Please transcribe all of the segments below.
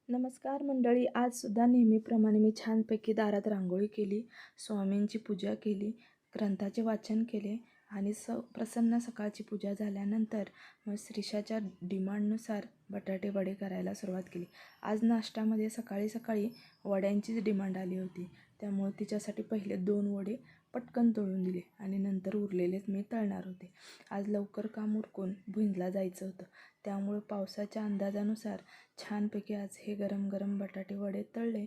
नमस्कार मंडळी. आजसुद्धा नेहमीप्रमाणे मी छानपैकी दारात रांगोळी केली, स्वामींची पूजा केली, ग्रंथाचे वाचन केले आणि प्रसन्न सकाळची पूजा झाल्यानंतर मग श्रीषाच्या डिमांडनुसार बटाटे वडे करायला सुरुवात केली. आज नाश्त्यामध्ये सकाळी सकाळी वड्यांचीच डिमांड आली होती, त्यामुळे तिच्यासाठी पहिले 2 वडे पटकन तळून दिले आणि नंतर उरलेलेच मी तळणार होते. आज लवकर काम उरकून भुईंजला जायचं होतं, त्यामुळे पावसाच्या अंदाजानुसार छानपैकी आज हे गरम गरम बटाटे वडे तळले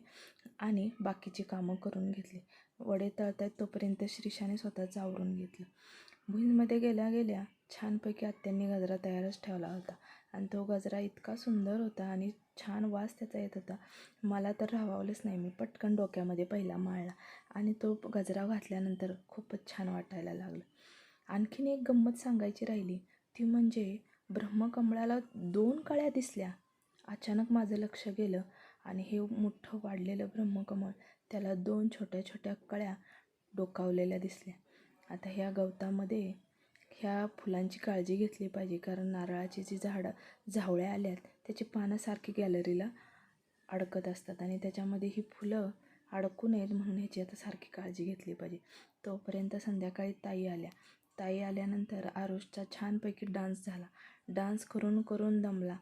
आणि बाकीची कामं करून घेतली. वडे तळतायत तोपर्यंत श्रीषाने स्वतःचं आवरून घेतलं. भुईंजमध्ये गेल्या गेल्या छानपैकी आत्यांनी गजरा तयारच ठेवला होता आणि तो गजरा इतका सुंदर होता आणि छान वास त्याचा येत होता. मला तर राहावलंच नाही. मी पटकन डोक्यामध्ये पहिला माळला आणि तो गजरा घातल्यानंतर खूपच छान वाटायला लागलं. आणखीन एक गंमत सांगायची राहिली, ती म्हणजे ब्रह्मकमळाला 2 कळ्या दिसल्या. अचानक माझं लक्ष गेलं आणि हे मोठं वाढलेलं ब्रह्मकमळ, त्याला 2 छोट्या छोट्या कळ्या डोकावलेल्या दिसल्या. आता ह्या गवतामध्ये ह्या फुलांची काळजी घेतली पाहिजे, कारण नारळाची जी झाडं झावळ्या आल्यात त्याची पानं सारखी गॅलरीला अडकत असतात आणि त्याच्यामध्ये ही फुलं अडकू नयेत म्हणून ह्याची आता सारखी काळजी घेतली पाहिजे. तोपर्यंत संध्याकाळी ताई आल्या. ताई आल्यानंतर आरुषचा छानपैकी डान्स झाला. डान्स करून करून दमला.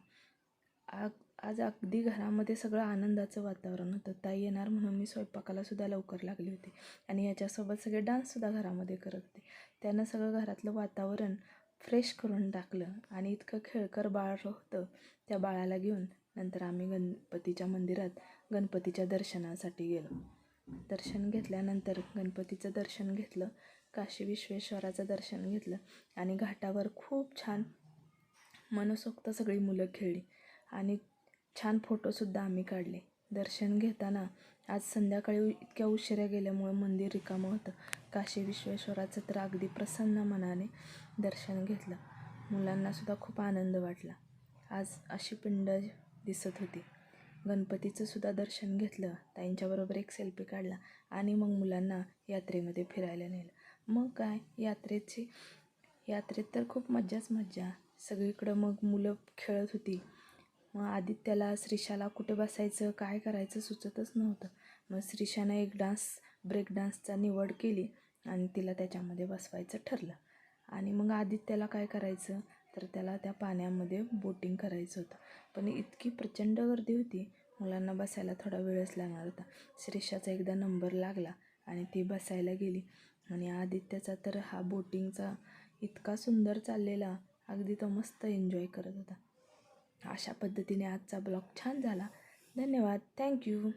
आज अगदी घरामध्ये सगळं आनंदाचं वातावरण होतं. ताई येणार म्हणून मी स्वयंपाकालासुद्धा लवकर लागली होती आणि याच्यासोबत सगळे डान्ससुद्धा घरामध्ये करत होते. त्यानं सगळं घरातलं वातावरण फ्रेश करून टाकलं आणि इतकं खेळकर बाळ होतं. त्या बाळाला घेऊन नंतर आम्ही गणपतीच्या मंदिरात गणपतीच्या दर्शनासाठी गेलो. दर्शन घेतल्यानंतर गणपतीचं दर्शन घेतलं, काशी विश्वेश्वराचं दर्शन घेतलं आणि घाटावर खूप छान मनसोक्त सगळी मुलं खेळली आणि छान फोटोसुद्धा आम्ही काढले. दर्शन घेताना आज संध्याकाळी इतक्या उशिरा गेल्यामुळं मंदिर रिकामं होतं. काशी विश्वेश्वराचं तर अगदी प्रसन्न मनाने दर्शन घेतलं. मुलांनासुद्धा खूप आनंद वाटला. आज अशी पिंड दिसत होती. गणपतीचंसुद्धा दर्शन घेतलं, ताईंच्याबरोबर एक सेल्फी काढला आणि मग मुलांना यात्रेमध्ये फिरायला नेलं. मग काय यात्रेत तर खूप मज्जाच मज्जा. सगळीकडं मग मुलं खेळत होती. मग आदित्याला श्रीषाला कुठे बसायचं काय करायचं सुचतच नव्हतं. मग श्रीषानं एक ब्रेक डान्सचा निवड केली आणि तिला त्याच्यामध्ये बसवायचं ठरलं. आणि मग आदित्याला काय करायचं तर त्याला त्या पाण्यामध्ये बोटिंग करायचं होतं. पण इतकी प्रचंड गर्दी होती, मुलांना बसायला थोडा वेळच लागणार होता. श्रीषाचा एकदा नंबर लागला आणि ती बसायला गेली आणि आदित्याचा तर हा बोटिंगचा इतका सुंदर चाललेला, अगदी तो मस्त एन्जॉय करत होता. अशा पद्धतीने आजचा ब्लॉग छान झाला. धन्यवाद. थँक्यू.